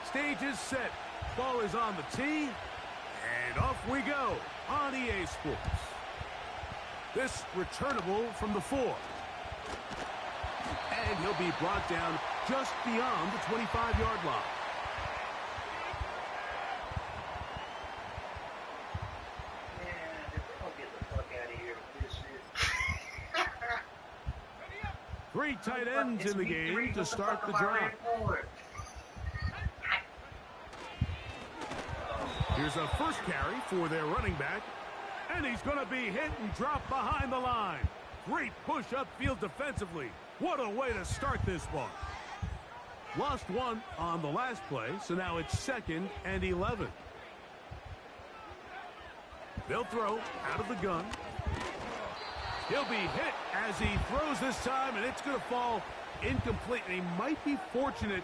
Stage is set. Ball is on the tee. And off we go on EA Sports. This returnable from the 4. And he'll be brought down just beyond the 25-yard line. Three tight ends in the game to start the drive. Here's a first carry for their running back. And he's going to be hit and dropped behind the line. Great push upfield defensively. What a way to start this one. Lost one on the last play, so now it's 2nd and 11. They'll throw out of the gun. He'll be hit as he throws this time, and it's going to fall incomplete. And he might be fortunate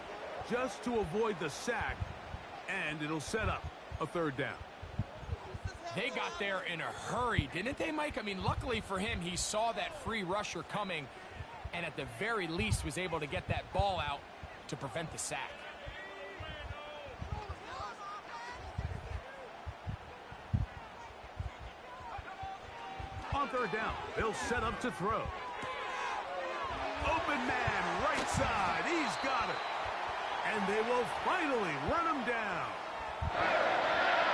just to avoid the sack, and it'll set up a 3rd down. They got there in a hurry, didn't they, Mike? I mean, luckily for him, he saw that free rusher coming, and at the very least was able to get that ball out to prevent the sack. On 3rd down, they'll set up to throw. Open man, right side. He's got it. And they will finally run him down.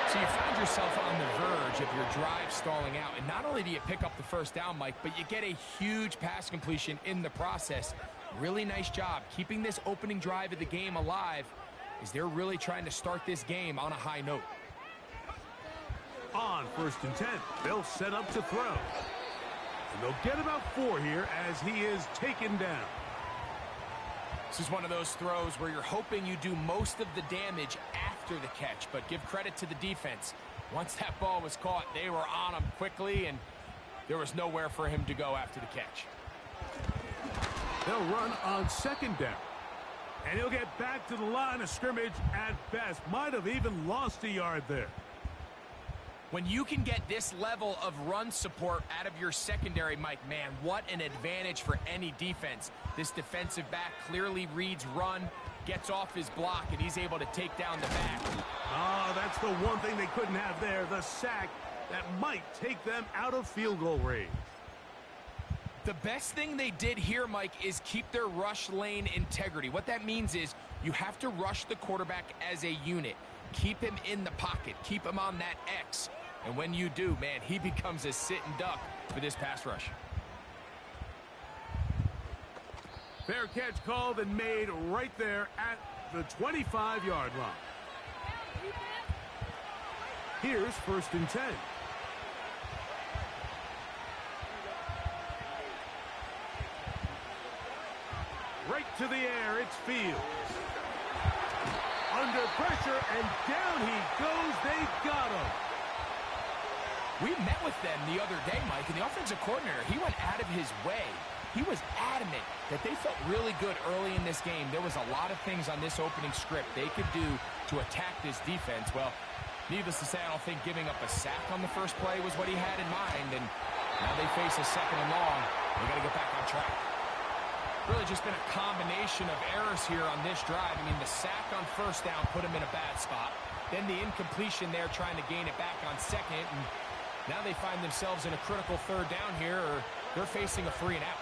So you found yourself on the verge of your drive stalling out. And not only do you pick up the 1st down, Mike, but you get a huge pass completion in the process. Really nice job keeping this opening drive of the game alive as they're really trying to start this game on a high note. On 1st and 10, they'll set up to throw. And they'll get about 4 here as he is taken down. This is one of those throws where you're hoping you do most of the damage after the catch, but give credit to the defense. Once that ball was caught, they were on him quickly, and there was nowhere for him to go after the catch. They'll run on 2nd down. And he'll get back to the line of scrimmage at best. Might have even lost a yard there. When you can get this level of run support out of your secondary, Mike, man, what an advantage for any defense. This defensive back clearly reads run, gets off his block, and he's able to take down the back. Oh, that's the one thing they couldn't have there, the sack that might take them out of field goal range. The best thing they did here, Mike, is keep their rush lane integrity. What that means is you have to rush the quarterback as a unit. Keep him in the pocket. Keep him on that X. And when you do, man, he becomes a sitting duck for this pass rush. Fair catch called and made right there at the 25-yard line. Here's 1st and 10. Right to the air, it's Fields. Under pressure, and down he goes. They got him. We met with them the other day, Mike, and the offensive coordinator, he went out of his way. He was adamant that they felt really good early in this game. There was a lot of things on this opening script they could do to attack this defense. Well, needless to say, I don't think giving up a sack on the first play was what he had in mind, and now they face a 2nd and long. They got to get back on track. Really just been a combination of errors here on this drive. I mean, the sack on 1st down put him in a bad spot. Then the incompletion there trying to gain it back on 2nd, and now they find themselves in a critical 3rd down here, or they're facing a 3 and out.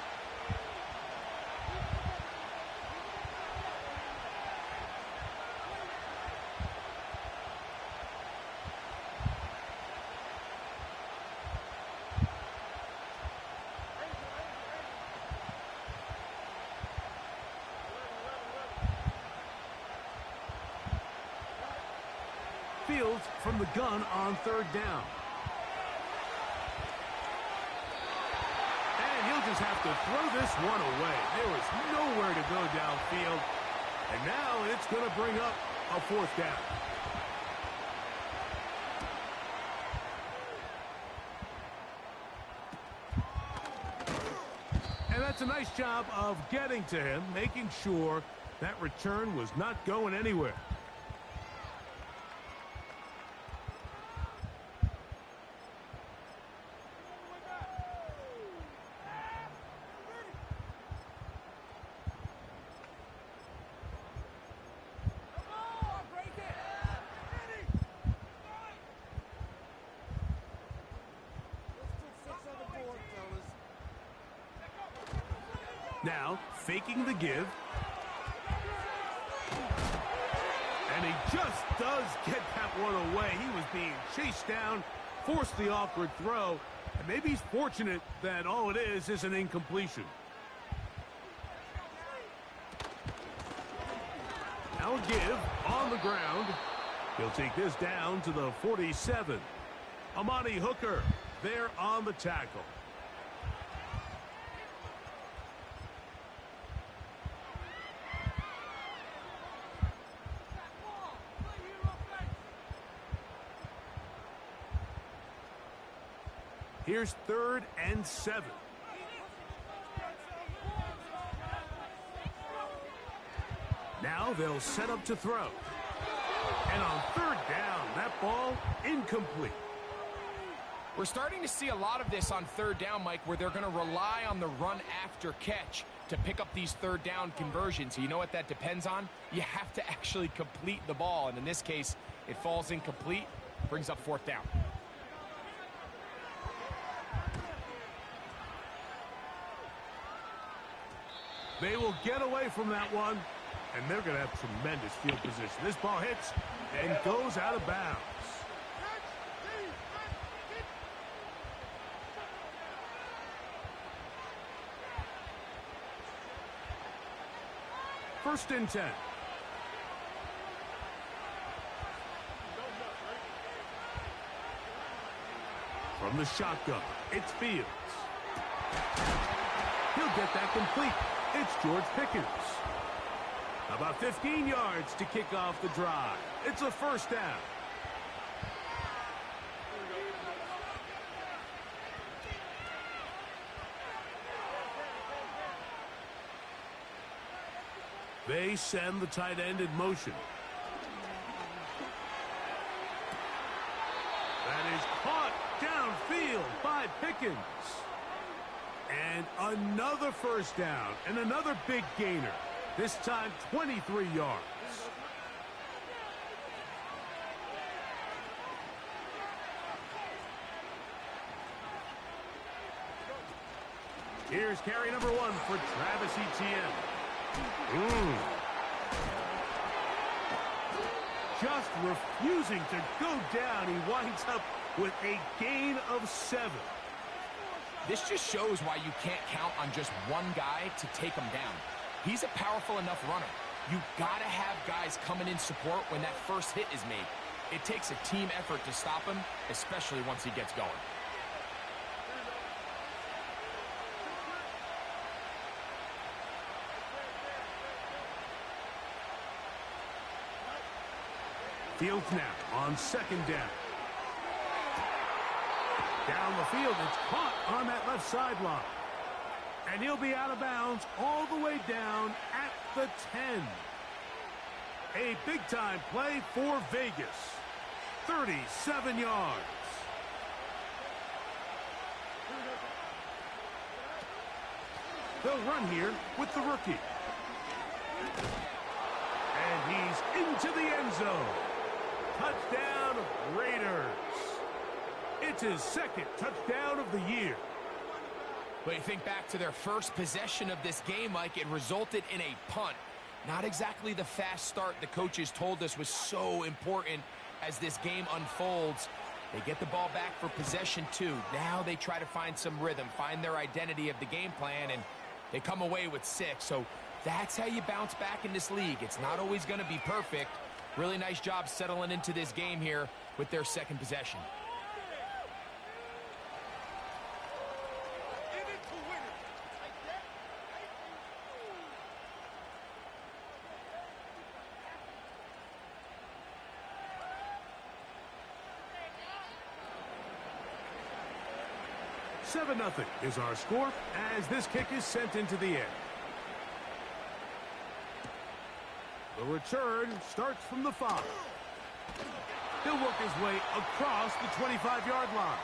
Fields from the gun on 3rd down. And he'll just have to throw this one away. There was nowhere to go downfield. And now it's going to bring up a 4th down. And that's a nice job of getting to him, making sure that return was not going anywhere. Now, faking the give. And he just does get that one away. He was being chased down, forced the awkward throw, and maybe he's fortunate that all it is an incompletion. Now a give on the ground. He'll take this down to the 47. Amani Hooker there on the tackle. Here's 3rd and 7. Now they'll set up to throw. And on 3rd down, that ball incomplete. We're starting to see a lot of this on 3rd down, Mike, where they're going to rely on the run after catch to pick up these 3rd down conversions. So you know what that depends on? You have to actually complete the ball. And in this case, it falls incomplete, brings up 4th down. They will get away from that one, and they're going to have tremendous field position. This ball hits and goes out of bounds. First and 10. From the shotgun, it's Fields. He'll get that complete. It's George Pickens. About 15 yards to kick off the drive. It's a 1st down. They send the tight end in motion. That is caught downfield by Pickens. And another 1st down and another big gainer. This time 23 yards. Here's carry number 1 for Travis Etienne. Just refusing to go down. He winds up with a gain of 7. This just shows why you can't count on just one guy to take him down. He's a powerful enough runner. You gotta have guys coming in support when that first hit is made. It takes a team effort to stop him, especially once he gets going. Fields now on 2nd down. Down the field, it's caught on that left sideline. And he'll be out of bounds all the way down at the 10. A big-time play for Vegas. 37 yards. They'll run here with the rookie. And he's into the end zone. Touchdown, Raiders. It's his 2nd touchdown of the year. But you think back to their first possession of this game, Mike, it resulted in a punt. Not exactly the fast start the coaches told us was so important as this game unfolds. They get the ball back for possession 2. Now they try to find some rhythm, find their identity of the game plan, and they come away with 6. So that's how you bounce back in this league. It's not always going to be perfect. Really nice job settling into this game here with their 2nd possession. Seven 0 is our score as this kick is sent into the air. The return starts from the 5. He'll work his way across the 25-yard line.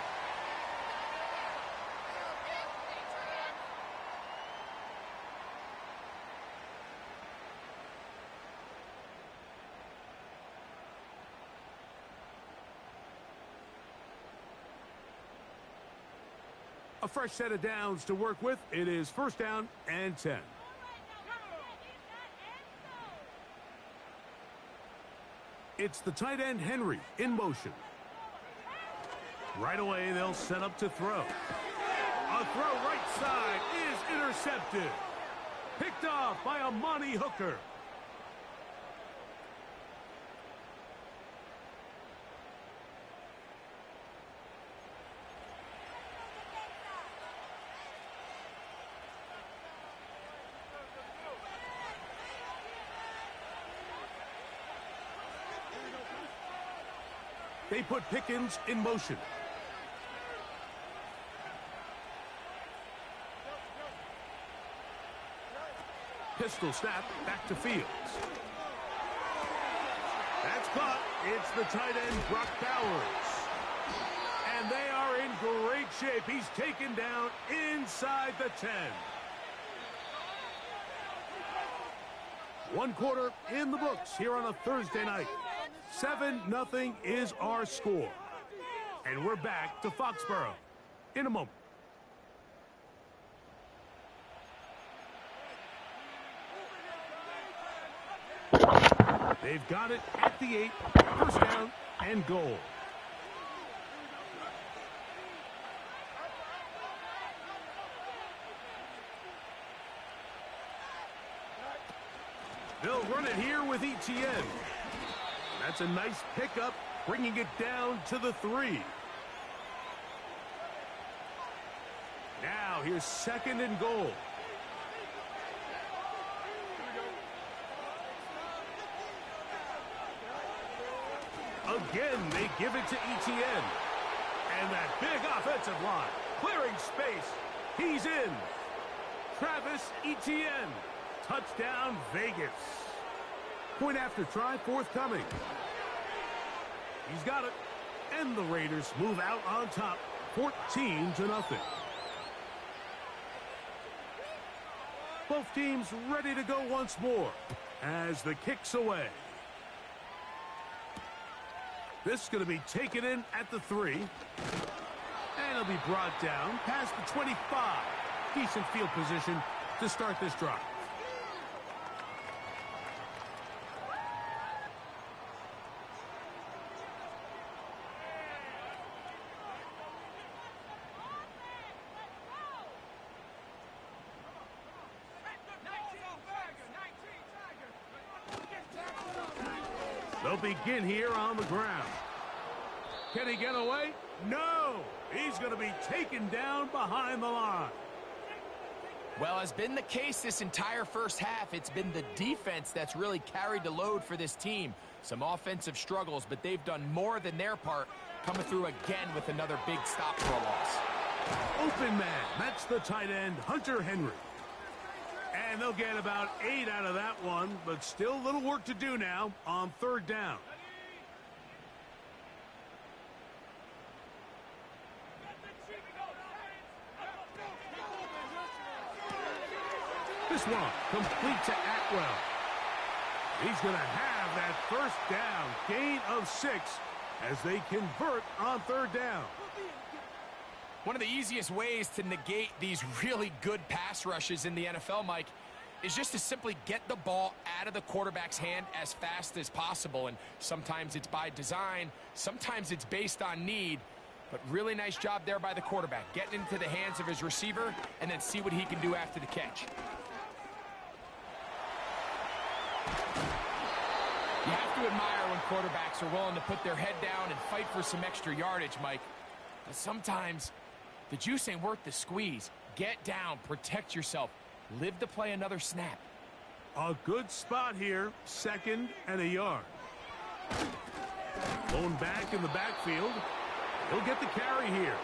A fresh set of downs to work with. It is first down and 10. It's the tight end, Henry, in motion. Right away, they'll set up to throw. A throw right side is intercepted. Picked off by Amani Hooker. They put Pickens in motion. Pistol snap back to Fields. That's caught. It's the tight end, Brock Bowers. And they are in great shape. He's taken down inside the 10. One quarter in the books here on a Thursday night. 7-0 is our score. And we're back to Foxborough in a moment. They've got it at the 8. First down and goal. They'll run it here with ETN. That's a nice pickup, bringing it down to the 3. Now here's second and goal. Again, they give it to ETN. And that big offensive line, clearing space. He's in. Travis Etienne. Touchdown, Vegas. Point after try, forthcoming. He's got it. And the Raiders move out on top, 14-0. Both teams ready to go once more as the kick's away. This is going to be taken in at the 3. And it'll be brought down past the 25. Decent field position to start this drive. They'll begin here on the ground. Can he get away? No! He's going to be taken down behind the line. Well, as been the case this entire first half, it's been the defense that's really carried the load for this team. Some offensive struggles, but they've done more than their part, coming through again with another big stop for a loss. Open man. That's the tight end, Hunter Henry. And they'll get about 8 out of that one, but still a little work to do now on third down. This one complete to Atwell. He's going to have that first down, gain of 6 as they convert on third down. One of the easiest ways to negate these really good pass rushes in the NFL, Mike, is just to simply get the ball out of the quarterback's hand as fast as possible. And sometimes it's by design, sometimes it's based on need. But really nice job there by the quarterback, getting into the hands of his receiver and then see what he can do after the catch. You have to admire when quarterbacks are willing to put their head down and fight for some extra yardage, Mike. But sometimes the juice ain't worth the squeeze. Get down, protect yourself, live to play another snap. A good spot here, 2nd and a yard. Lone back in the backfield. He'll get the carry here.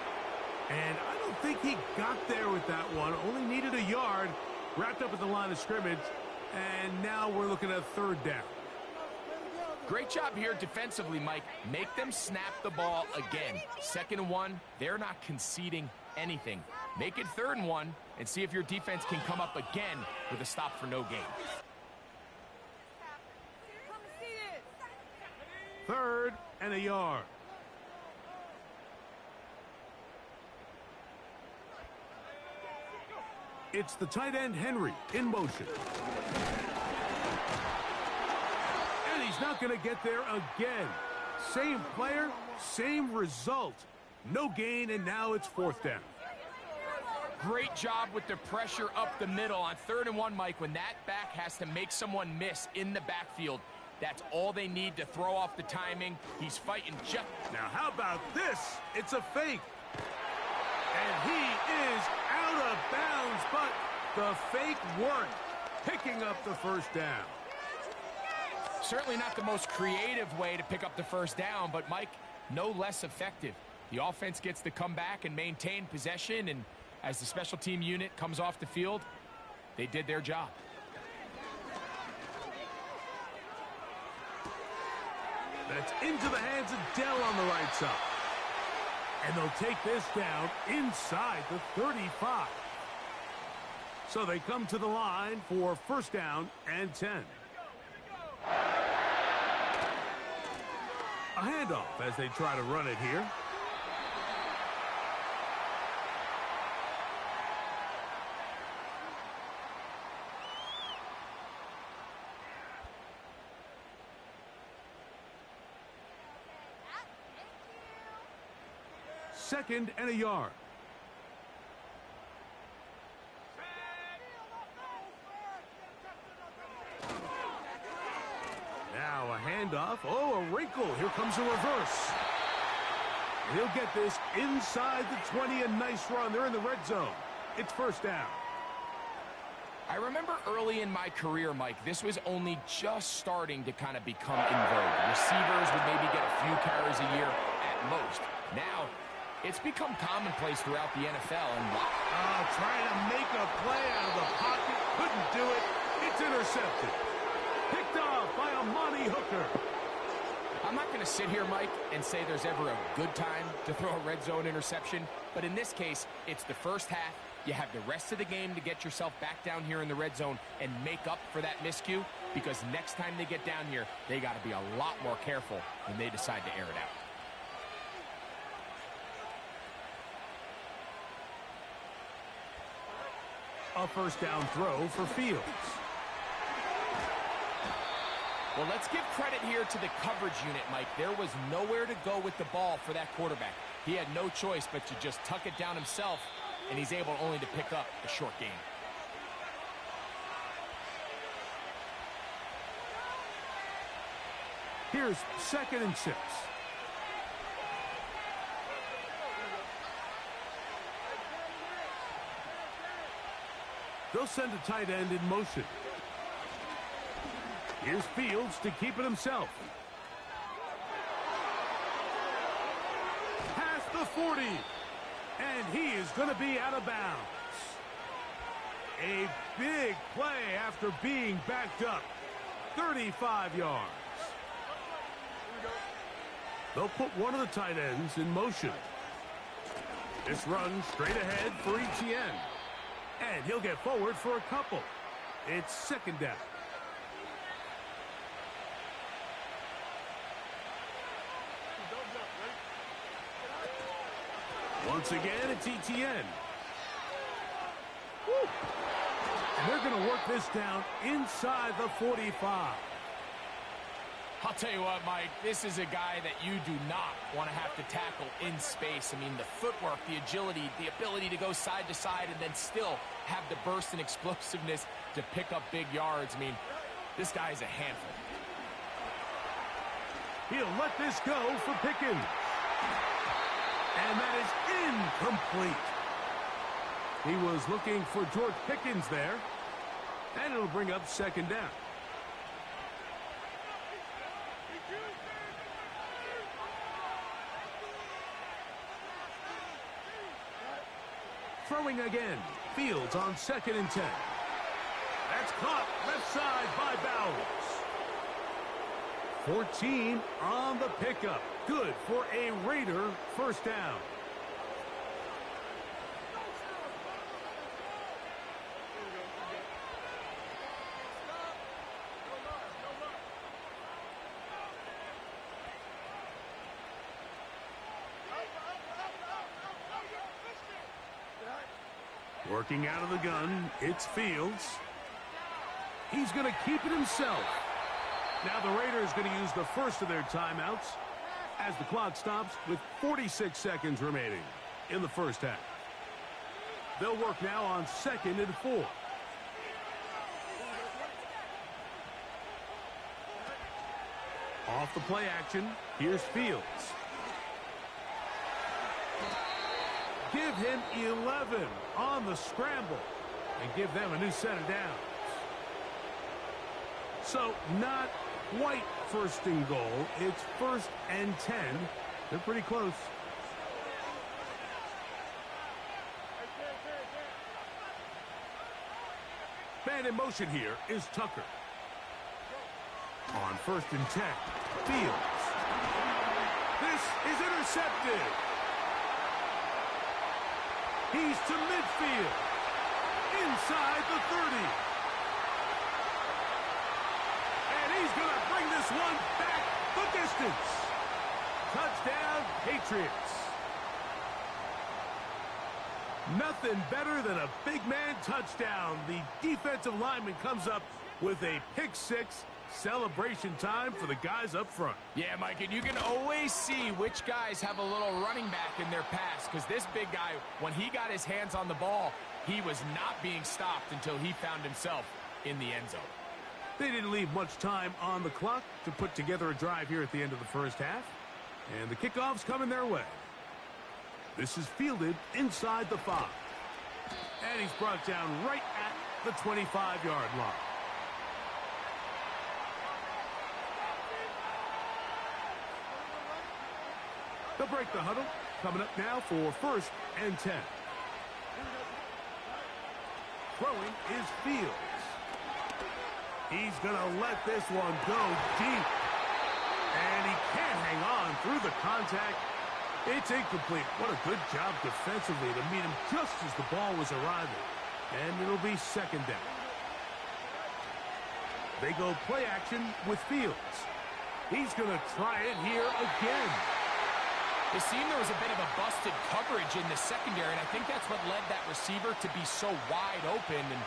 And I don't think he got there with that one. Only needed a yard. Wrapped up at the line of scrimmage. And now we're looking at third down. Great job here defensively, Mike. Make them snap the ball again. 2nd and 1, they're not conceding anything. Make it 3rd and 1 and see if your defense can come up again with a stop for no gain. 3rd and a yard. It's the tight end, Henry, in motion. And he's not going to get there again. Same player, same result. No gain, and now it's 4th down. Great job with the pressure up the middle on 3rd and 1, Mike. When that back has to make someone miss in the backfield, that's all they need to throw off the timing. He's fighting just... Now, how about this? It's a fake. And he is out of bounds, but the fake worked, picking up the 1st down. Certainly not the most creative way to pick up the 1st down, but, Mike, no less effective. The offense gets to come back and maintain possession, and as the special team unit comes off the field, they did their job. That's into the hands of Dell on the right side. And they'll take this down inside the 35. So they come to the line for 1st down and 10. A handoff as they try to run it here. Second and a yard. Now a handoff. Oh, a wrinkle. Here comes a reverse. And he'll get this inside the 20. A nice run. They're in the red zone. It's 1st down. I remember early in my career, Mike, this was only just starting to kind of become in vogue. Receivers would maybe get a few carries a year at most. Now, it's become commonplace throughout the NFL. And trying to make a play out of the pocket. Couldn't do it. It's intercepted. Picked off by a Monty Hooker. I'm not going to sit here, Mike, and say there's ever a good time to throw a red zone interception. But in this case, it's the 1st half. You have the rest of the game to get yourself back down here in the red zone and make up for that miscue. Because next time they get down here, they got to be a lot more careful when they decide to air it out. A 1st down throw for Fields. Well, let's give credit here to the coverage unit, Mike. There was nowhere to go with the ball for that quarterback. He had no choice but to just tuck it down himself, and he's able only to pick up a short gain. Here's 2nd and 6. They'll send a tight end in motion. Here's Fields to keep it himself. Past the 40. And he is going to be out of bounds. A big play after being backed up. 35 yards. They'll put one of the tight ends in motion. This run straight ahead for Etienne. And he'll get forward for a couple. It's 2nd down. Once again, it's Etienne. Woo. And they're going to work this down inside the 45. I'll tell you what, Mike, this is a guy that you do not want to have to tackle in space. I mean, the footwork, the agility, the ability to go side to side and then still have the burst and explosiveness to pick up big yards. I mean, this guy is a handful. He'll let this go for Pickens. And that is incomplete. He was looking for George Pickens there. And it'll bring up 2nd down. Throwing again. Fields on 2nd and 10. That's caught left side by Bowers. 14 on the pickup. Good for a Raider 1st down. Working out of the gun, it's Fields. He's going to keep it himself. Now the Raiders going to use the first of their timeouts as the clock stops with 46 seconds remaining in the first half. They'll work now on 2nd and 4. Off the play action, here's Fields. Give him 11 on the scramble and give them a new set of downs. So not quite 1st and goal. It's 1st and 10. They're pretty close. Man in motion here is Tucker. On 1st and 10, Fields. This is intercepted. He's to midfield. Inside the 30. And he's going to bring this one back the distance. Touchdown, Patriots. Nothing better than a big man touchdown. The defensive lineman comes up with a pick six. Celebration time for the guys up front. Yeah, Mike, and you can always see which guys have a little running back in their pass, because this big guy, when he got his hands on the ball, he was not being stopped until he found himself in the end zone. They didn't leave much time on the clock to put together a drive here at the end of the first half, and the kickoff's coming their way. This is fielded inside the 5, and he's brought down right at the 25-yard line. They'll break the huddle. Coming up now for 1st and 10. Throwing is Fields. He's going to let this one go deep. And he can't hang on through the contact. It's incomplete. What a good job defensively to meet him just as the ball was arriving. And it'll be 2nd down. They go play action with Fields. He's going to try it here again. It seemed there was a bit of a busted coverage in the secondary, and I think that's what led that receiver to be so wide open. And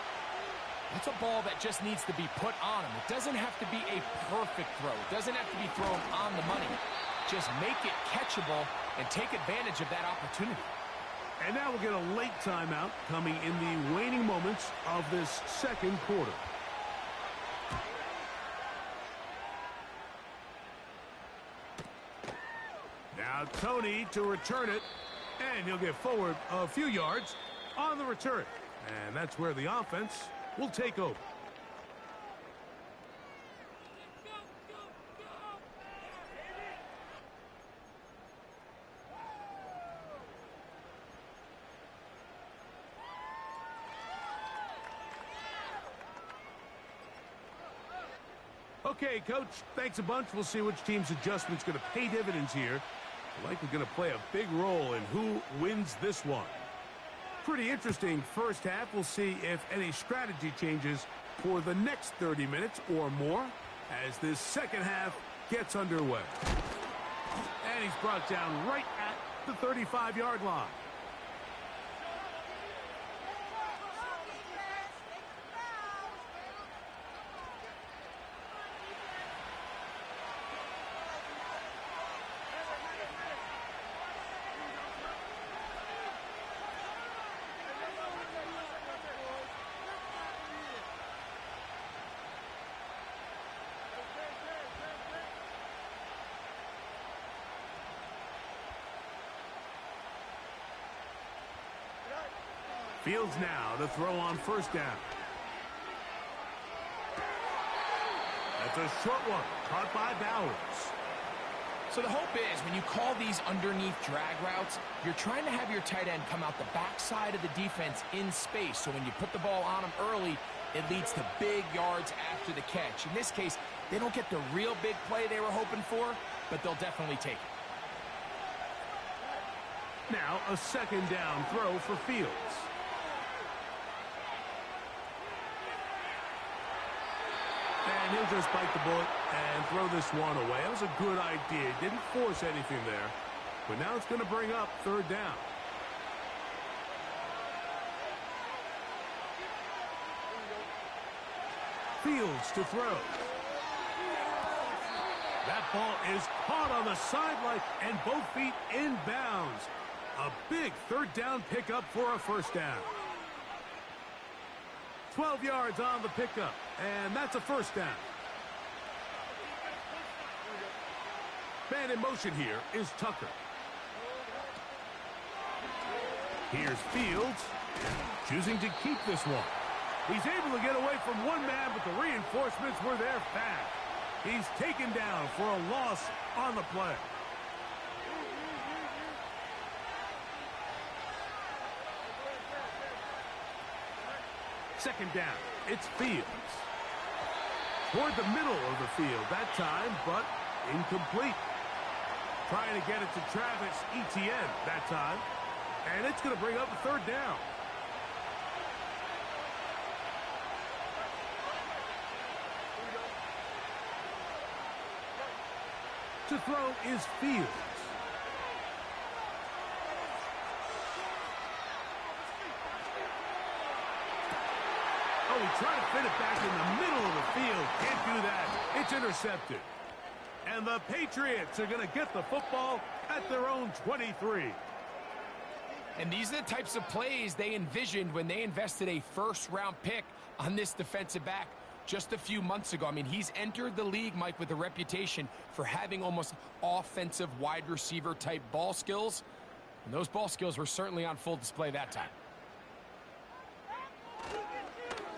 that's a ball that just needs to be put on him. It doesn't have to be a perfect throw. It doesn't have to be thrown on the money. Just make it catchable and take advantage of that opportunity. And now we'll get a late timeout coming in the waning moments of this 2nd quarter. Now Tony to return it, and he'll get forward a few yards on the return. And that's where the offense will take over. Okay, Coach, thanks a bunch. We'll see which team's adjustment's going to pay dividends here. Likely going to play a big role in who wins this one. Pretty interesting first half. We'll see if any strategy changes for the next 30 minutes or more as this 2nd half gets underway. And he's brought down right at the 35-yard line. Fields now to throw on 1st down. That's a short one, caught by Bowers. So the hope is when you call these underneath drag routes, you're trying to have your tight end come out the backside of the defense in space. So when you put the ball on him early, it leads to big yards after the catch. In this case, they don't get the real big play they were hoping for, but they'll definitely take it. Now a 2nd down throw for Fields. And he'll just bite the bullet and throw this one away. That was a good idea. Didn't force anything there. But now it's going to bring up 3rd down. Fields to throw. That ball is caught on the sideline and both feet in bounds. A big third down pickup for a first down. 12 yards on the pickup, and that's a first down. Man in motion here is Tucker. Here's Fields, choosing to keep this one. He's able to get away from one man, but the reinforcements were there fast. He's taken down for a loss on the play. Second down, it's Fields. Toward the middle of the field that time, but incomplete. Trying to get it to Travis Etienne that time. And it's going to bring up a third down. To throw is Fields. Oh, he tried to fit it back in the middle of the field. Can't do that. It's intercepted. And the Patriots are going to get the football at their own 23. And these are the types of plays they envisioned when they invested a first-round pick on this defensive back just a few months ago. I mean, he's entered the league, Mike, with a reputation for having almost offensive wide receiver type ball skills. And those ball skills were certainly on full display that time.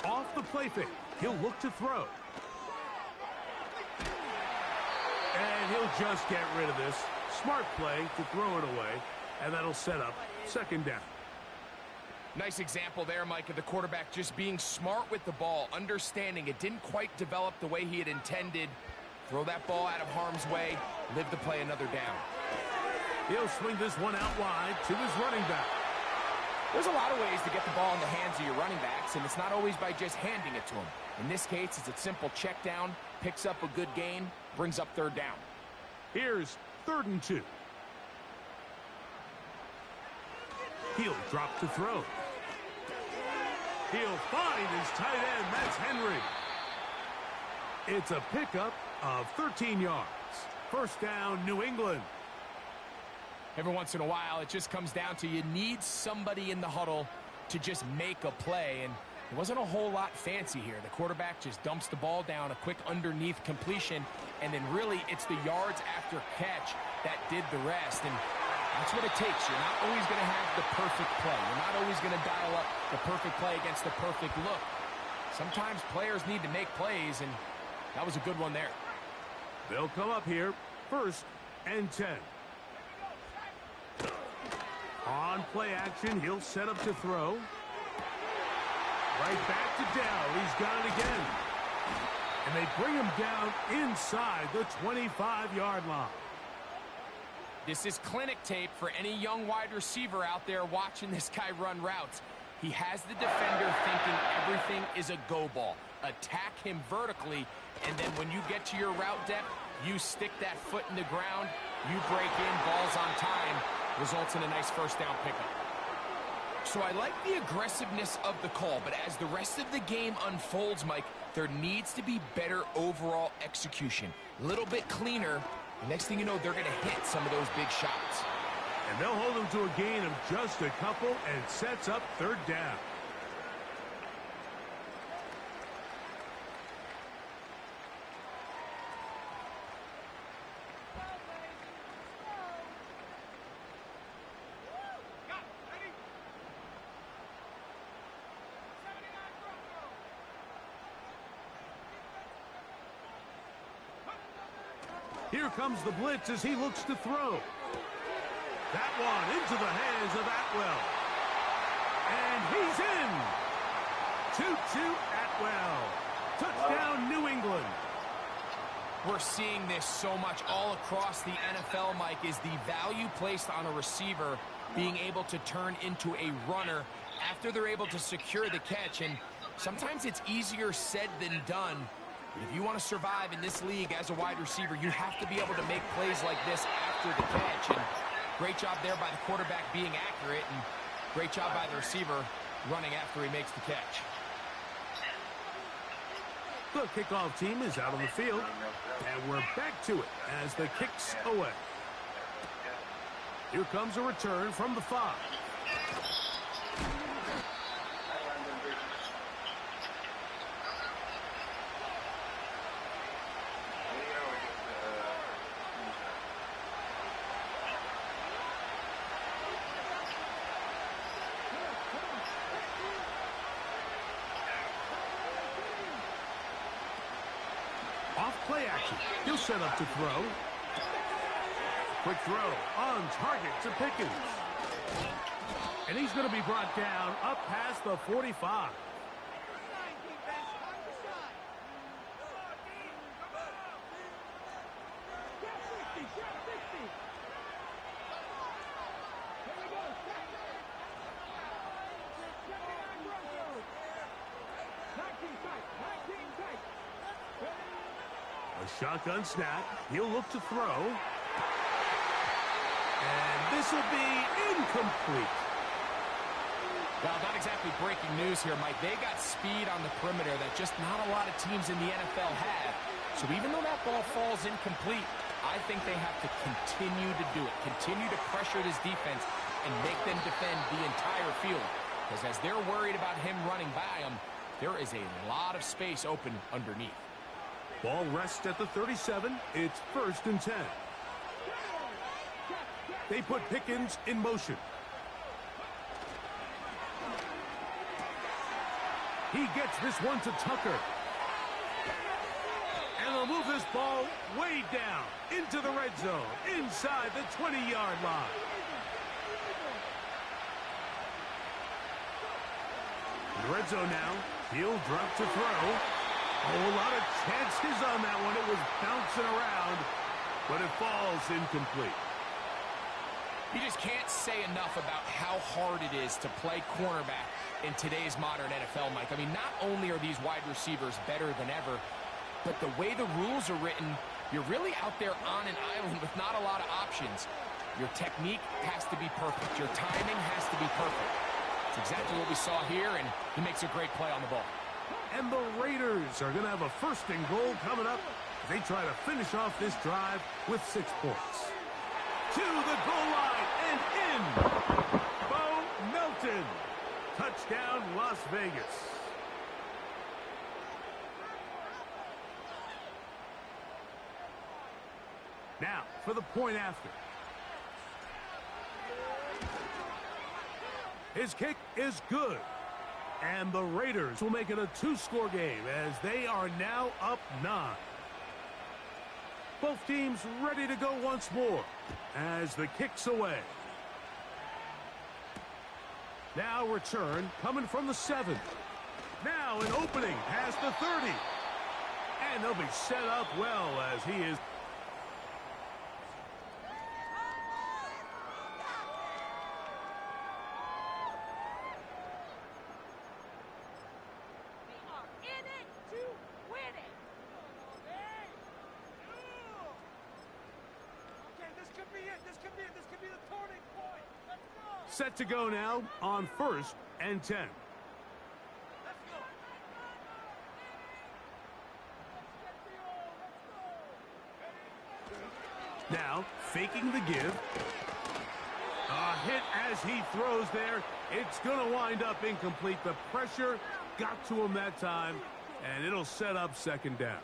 Off the play fake, he'll look to throw. And he'll just get rid of this. Smart play to throw it away, and that'll set up second down. Nice example there, Mike, of the quarterback just being smart with the ball, understanding it didn't quite develop the way he had intended. Throw that ball out of harm's way, live to play another down. He'll swing this one out wide to his running back. There's a lot of ways to get the ball in the hands of your running backs, and it's not always by just handing it to them. In this case, it's a simple check down, picks up a good gain, brings up third down. Here's 3rd and 2. He'll drop to throw. He'll find his tight end. That's Henry. It's a pickup of 13 yards. First down, New England. Every once in a while, it just comes down to you need somebody in the huddle to just make a play, and it wasn't a whole lot fancy here. The quarterback just dumps the ball down, a quick underneath completion, and then really it's the yards after catch that did the rest, and that's what it takes. You're not always going to have the perfect play. You're not always going to dial up the perfect play against the perfect look. Sometimes players need to make plays, and that was a good one there. They'll come up here, 1st and 10. On play action, he'll set up to throw. Right back to Dell. He's got it again. And they bring him down inside the 25-yard line. This is clinic tape for any young wide receiver out there watching this guy run routes. He has the defender thinking everything is a go ball. Attack him vertically, and then when you get to your route depth, you stick that foot in the ground, you break in, balls on time, results in a nice first down pickup. So I like the aggressiveness of the call, but as the rest of the game unfolds, Mike, there needs to be better overall execution. A little bit cleaner. The next thing you know, they're going to hit some of those big shots. And they'll hold him to a gain of just a couple and sets up third down. Here comes the blitz as he looks to throw. That one into the hands of Atwell. And he's in. 2-2 Atwell. Touchdown, New England. We're seeing this so much all across the NFL, Mike, is the value placed on a receiver being able to turn into a runner after they're able to secure the catch. And sometimes it's easier said than done. If you want to survive in this league as a wide receiver, you have to be able to make plays like this after the catch. And great job there by the quarterback being accurate, and great job by the receiver running after he makes the catch. The kickoff team is out on the field, and we're back to it as the kick's away. Here comes a return from the 5. Off play action. He'll set up to throw. Quick throw on target to Pickens. And he's going to be brought down up past the 45. A shotgun snap. He'll look to throw. And this will be incomplete. Well, not exactly breaking news here, Mike. They got speed on the perimeter that just not a lot of teams in the NFL have. So even though that ball falls incomplete, I think they have to continue to do it. Continue to pressure this defense and make them defend the entire field. Because as they're worried about him running by them, there is a lot of space open underneath. Ball rests at the 37. It's 1st and 10. They put Pickens in motion. He gets this one to Tucker. And they'll move this ball way down into the red zone, inside the 20-yard line. In the red zone now, he'll drop to throw. Oh, a lot of chances on that one. It was bouncing around, but it falls incomplete. You just can't say enough about how hard it is to play cornerback in today's modern NFL, Mike. I mean, not only are these wide receivers better than ever, but the way the rules are written, you're really out there on an island with not a lot of options. Your technique has to be perfect. Your timing has to be perfect. It's exactly what we saw here, and he makes a great play on the ball. And the Raiders are going to have a 1st and goal coming up. They try to finish off this drive with 6 points. To the goal line and in. Bo Melton. Touchdown, Las Vegas. Now, for the point after. His kick is good. And the Raiders will make it a 2-score game as they are now up 9. Both teams ready to go once more as the kick's away. Now return coming from the 7. Now an opening past the 30. And they'll be set up well as he is. Set to go now on 1st and 10. Now, faking the give. A hit as he throws there. It's going to wind up incomplete. The pressure got to him that time, and it'll set up 2nd down.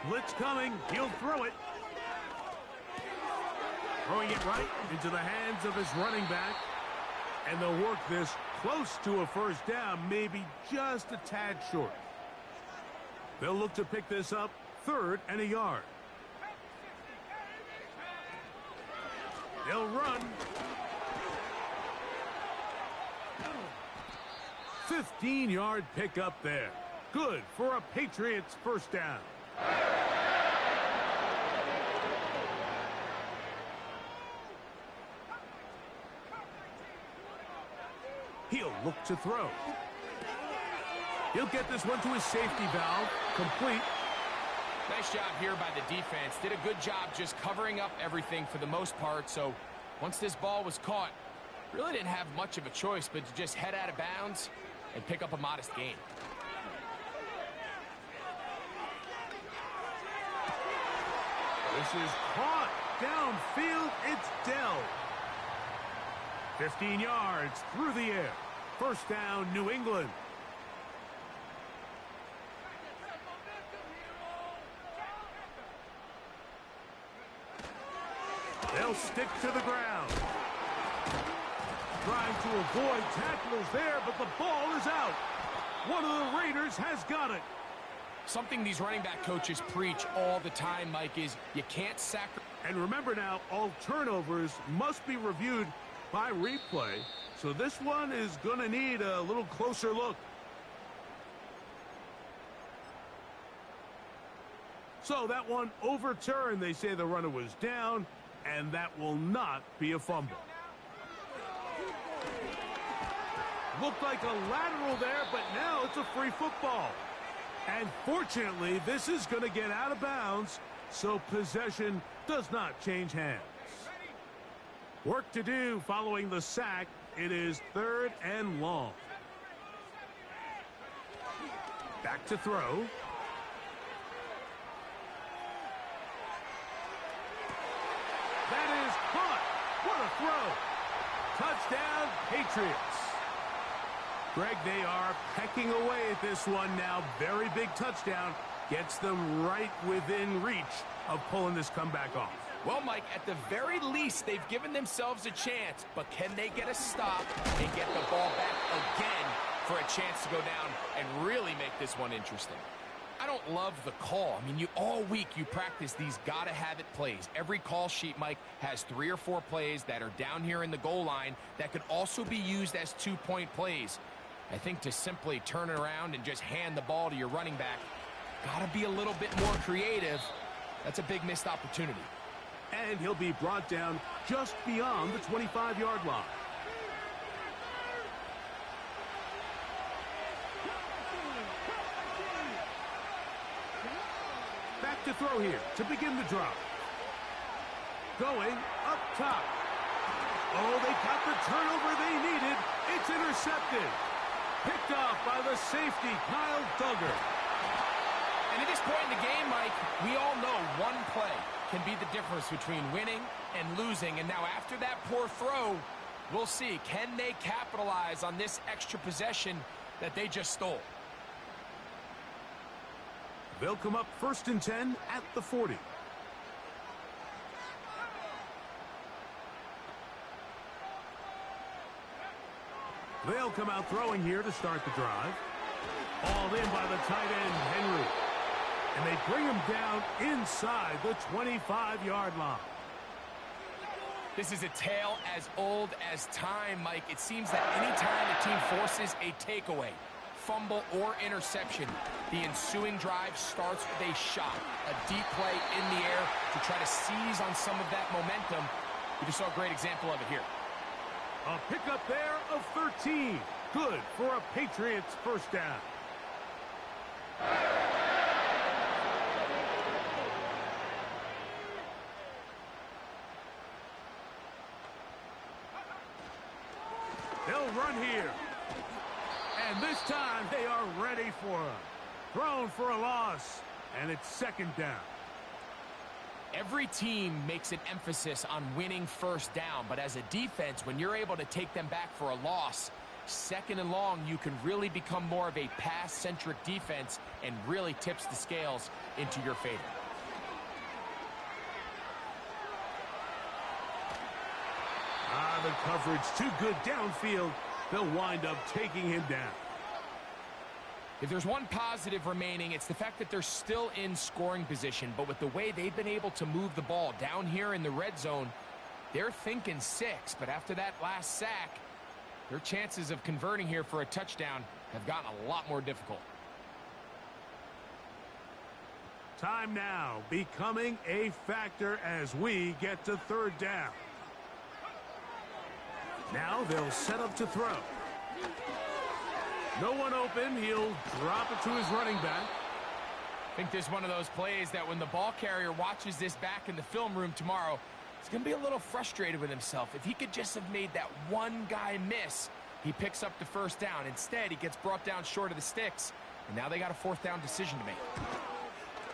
Blitz coming. He'll throw it. Throwing it right into the hands of his running back. And they'll work this close to a 1st down, maybe just a tad short. They'll look to pick this up 3rd and a yard. They'll run. 15-yard pickup there. Good for a Patriots 1st down. He'll look to throw. He'll get this one to his safety valve. Complete. Nice job here by the defense. Did a good job just covering up everything for the most part. So once this ball was caught, Really didn't have much of a choice but to just head out of bounds and pick up a modest gain. This is caught. Downfield, it's Dell. 15 yards through the air. First down, New England. They'll stick to the ground. Trying to avoid tacklers there, but the ball is out. One of the Raiders has got it. Something these running back coaches preach all the time, Mike, is you can't sacrifice. And remember now, all turnovers must be reviewed by replay. So this one is going to need a little closer look. So that one overturned. They say the runner was down, and that will not be a fumble. Looked like a lateral there, but now it's a free football. And fortunately, this is going to get out of bounds, so possession does not change hands. Work to do following the sack. It is 3rd and long. Back to throw. That is caught. What a throw. Touchdown, Patriots. Greg, they are pecking away at this one now. Very big touchdown. Gets them right within reach of pulling this comeback off. Well, Mike, at the very least, they've given themselves a chance. But can they get a stop and get the ball back again for a chance to go down and really make this one interesting? I don't love the call. I mean, all week you practice these gotta-have-it plays. Every call sheet, Mike, has 3 or 4 plays that are down here in the goal line that could also be used as 2-point plays. I think to simply turn it around and just hand the ball to your running back, gotta be a little bit more creative. That's a big missed opportunity. And he'll be brought down just beyond the 25-yard line. Back to throw here to begin the drive. Going up top. Oh, they got the turnover they needed. It's intercepted. Picked off by the safety, Kyle Duggar. And at this point in the game, Mike, we all know one play can be the difference between winning and losing. And now after that poor throw, we'll see. Can they capitalize on this extra possession that they just stole? They'll come up 1st and 10 at the 40. They'll come out throwing here to start the drive. Hauled in by the tight end, Henry. And they bring him down inside the 25-yard line. This is a tale as old as time, Mike. It seems that any time a team forces a takeaway, fumble, or interception, the ensuing drive starts with a shot, a deep play in the air to try to seize on some of that momentum. We just saw a great example of it here. A pickup there of 13. Good for a Patriots first down. They'll run here. And this time they are ready for him. Thrown for a loss. And it's 2nd down. Every team makes an emphasis on winning first down, but as a defense, when you're able to take them back for a loss, 2nd and long, you can really become more of a pass-centric defense and really tips the scales into your favor. The coverage too good downfield. They'll wind up taking him down. If there's one positive remaining, it's the fact that they're still in scoring position. But with the way they've been able to move the ball down here in the red zone, they're thinking 6. But after that last sack, their chances of converting here for a touchdown have gotten a lot more difficult. Time now becoming a factor as we get to 3rd down. Now they'll set up to throw. No one open. He'll drop it to his running back. I think this is one of those plays that when the ball carrier watches this back in the film room tomorrow, He's going to be a little frustrated with himself. If he could just have made that one guy miss, he picks up the first down. Instead, he gets brought down short of the sticks, and now they got a fourth down decision to make.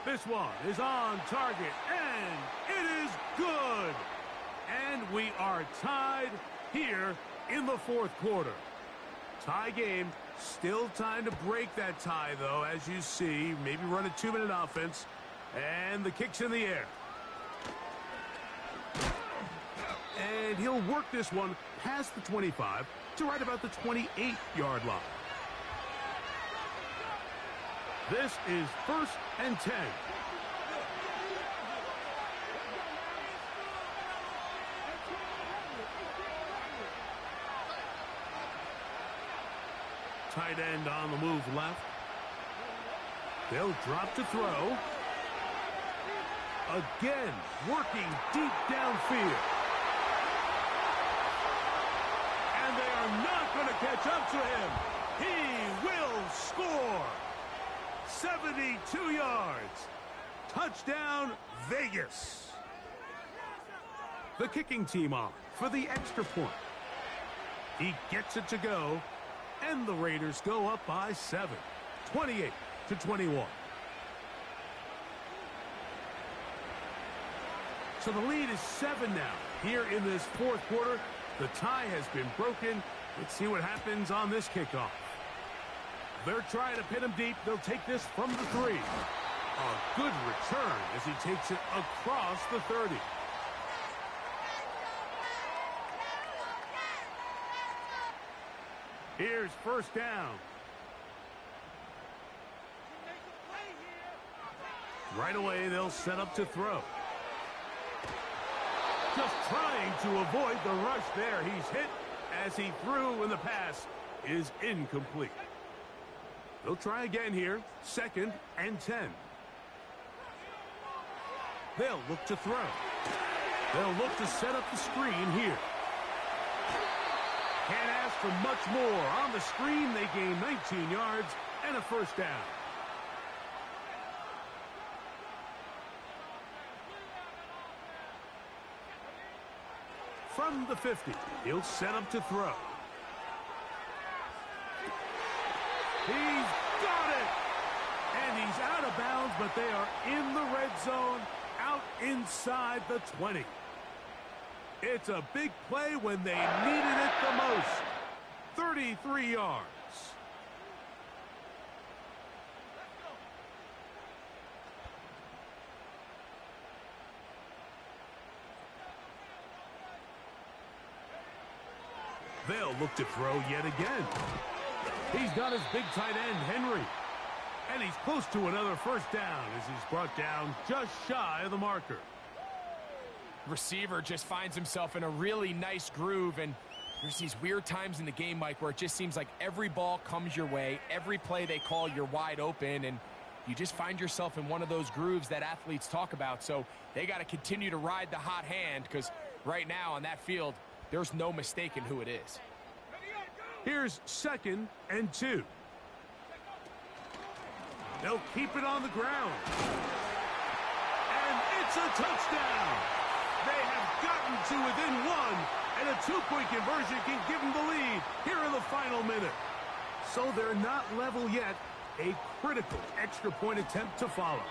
This one is on target, and it is good. And we are tied here in the fourth quarter. Tie game. Still time to break that tie, though, as you see. Maybe run a 2-minute offense. And the kick's in the air. And he'll work this one past the 25 to right about the 28-yard line. This is 1st and 10. Tight end on the move left. They'll drop to throw. Again, working deep downfield. And they are not going to catch up to him. He will score. 72 yards. Touchdown, Vegas. The kicking team on for the extra point. He gets it to go. And the Raiders go up by 7, 28-21. So the lead is 7 now. Here in this fourth quarter, the tie has been broken. Let's see what happens on this kickoff. They're trying to pin him deep. They'll take this from the 3. A good return as he takes it across the 30. Here's first down. Right away, they'll set up to throw. Just trying to avoid the rush there. He's hit as he threw, and the pass is incomplete. They'll try again here. 2nd and 10. They'll look to throw. They'll look to set up the screen here. Can't ask for much more. On the screen, they gain 19 yards and a first down. From the 50, he'll set up to throw. He's got it! And he's out of bounds, but they are in the red zone, out inside the 20. It's a big play when they needed it the most. 33 yards. They'll look to throw yet again. He's got his big tight end, Henry. And he's close to another first down as he's brought down just shy of the marker. Receiver just finds himself in a really nice groove, and there's these weird times in the game, Mike, where it just seems like every ball comes your way, every play they call, you're wide open, and you just find yourself in one of those grooves that athletes talk about. So they got to continue to ride the hot hand, because right now on that field, there's no mistaking who it is. Here's 2nd and 2. They'll keep it on the ground. And it's a touchdown. They have gotten to within 1, and a 2-point conversion can give them the lead here in the final minute. So they're not level yet. A critical extra point attempt to follow.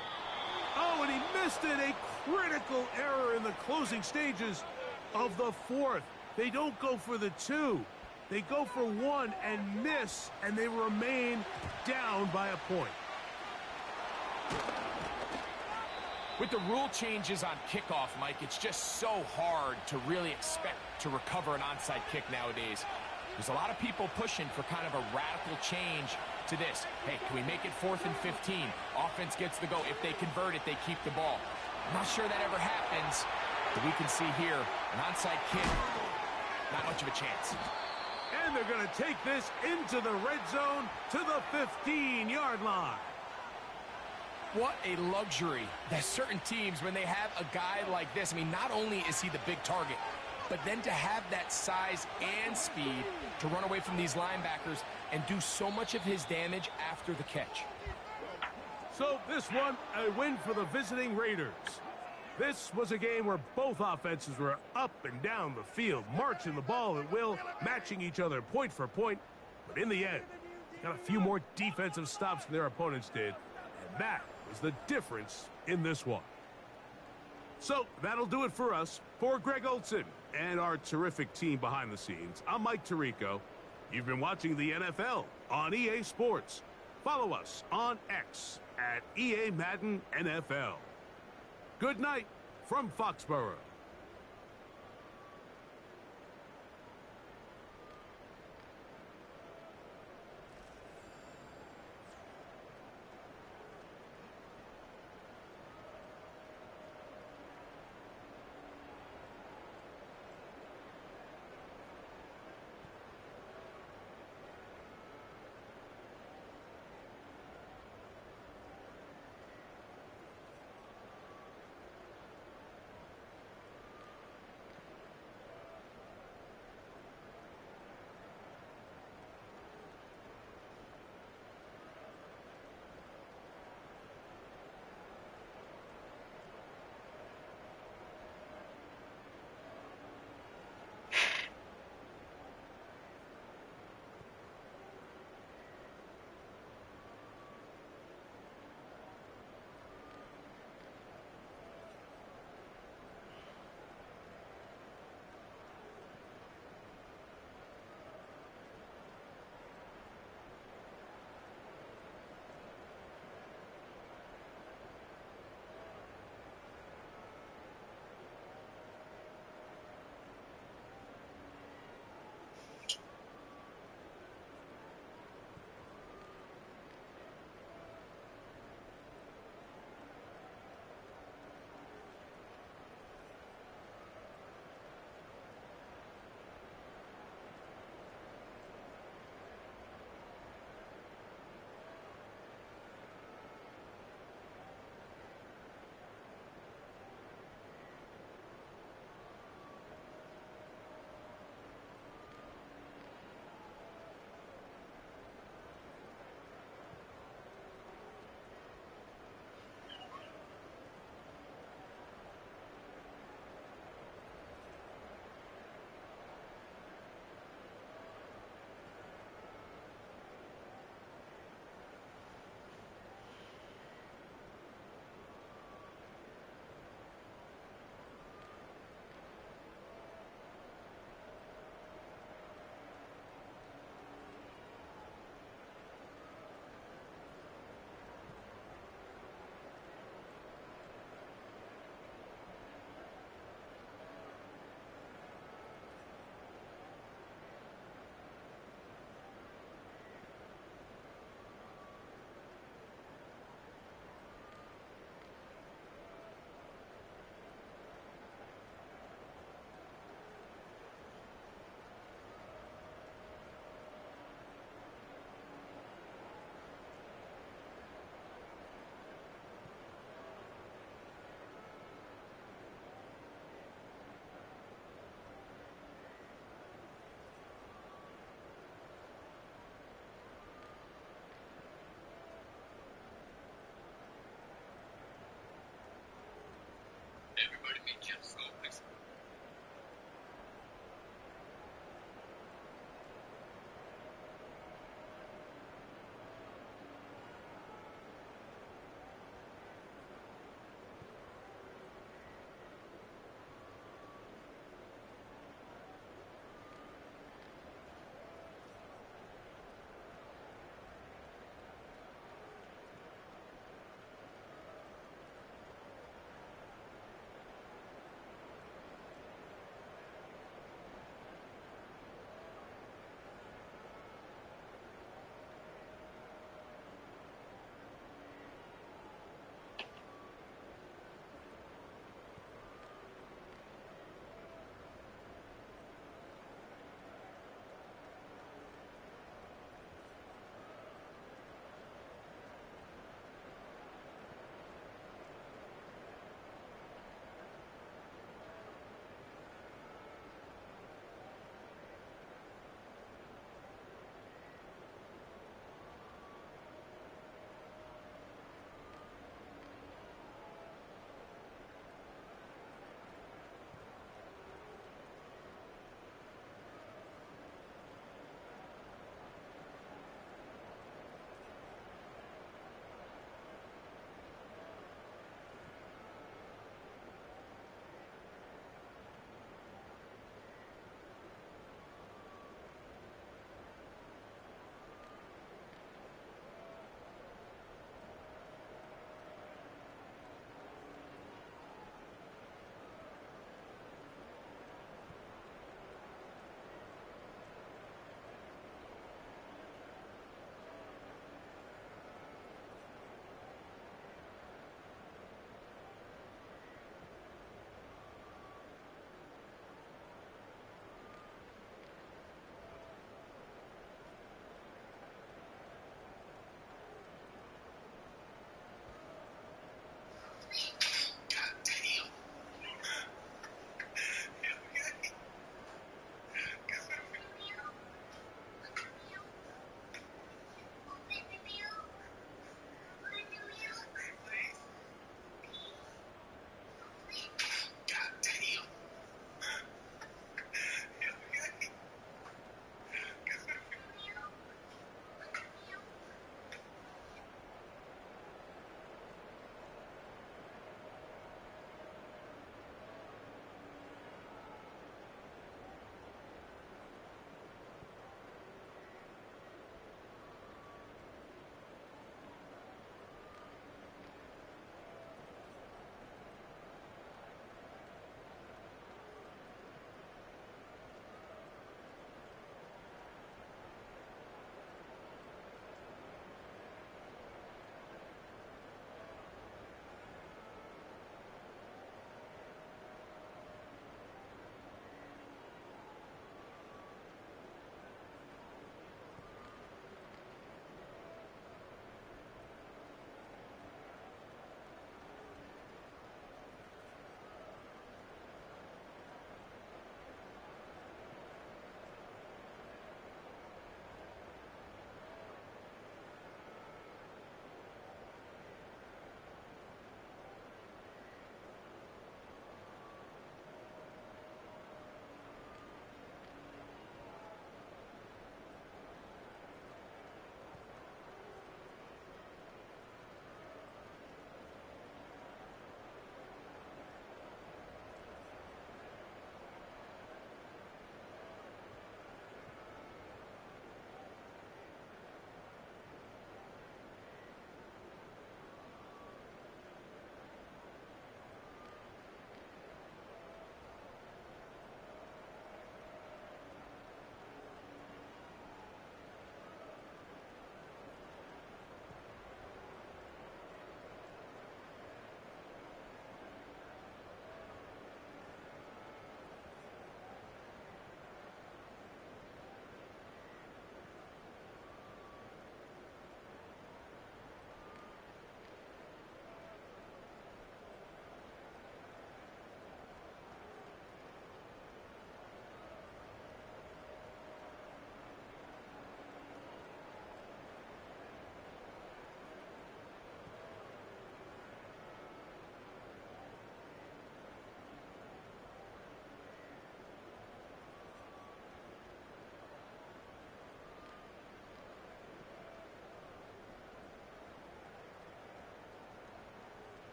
Oh, and he missed it. A critical error in the closing stages of the fourth. They don't go for the 2. They go for 1 and miss, and they remain down by a point. With the rule changes on kickoff, Mike, it's just so hard to really expect to recover an onside kick nowadays. There's a lot of people pushing for kind of a radical change to this. Hey, can we make it 4th and 15? Offense gets the go. If they convert it, they keep the ball. I'm not sure that ever happens, but we can see here an onside kick, not much of a chance. And they're going to take this into the red zone to the 15-yard line. What a luxury that certain teams, when they have a guy like this, I mean, not only is he the big target, but then to have that size and speed to run away from these linebackers and do so much of his damage after the catch. So this one, a win for the visiting Raiders. This was a game where both offenses were up and down the field, marching the ball at will, matching each other point for point. But in the end, got a few more defensive stops than their opponents did, and that was the difference in this one. So that'll do it for us. For Greg Olson and our terrific team behind the scenes, I'm Mike Tirico. You've been watching the NFL on EA Sports. Follow us on X at EA Madden NFL. Good night from Foxborough.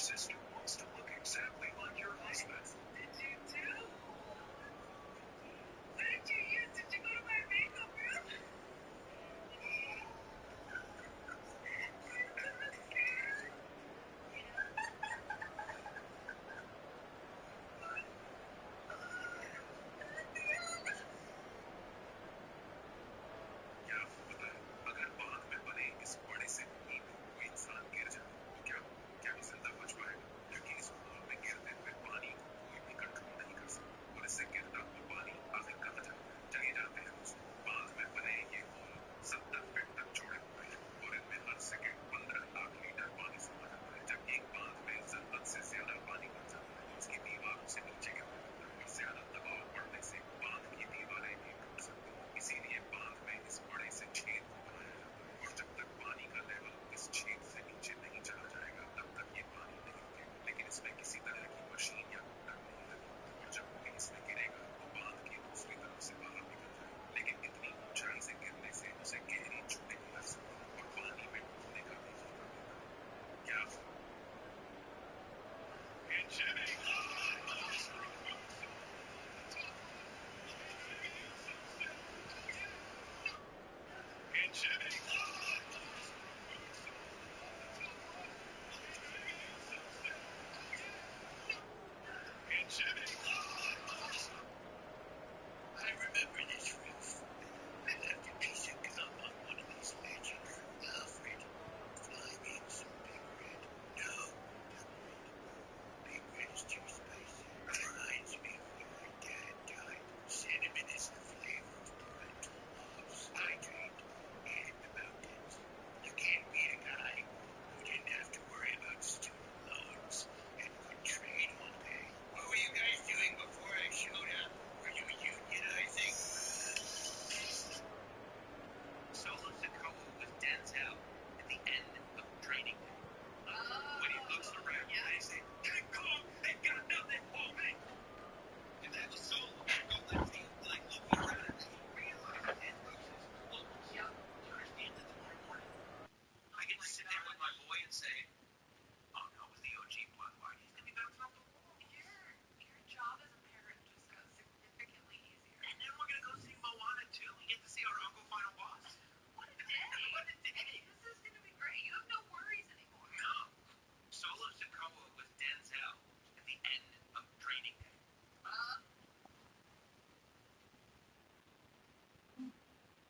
system.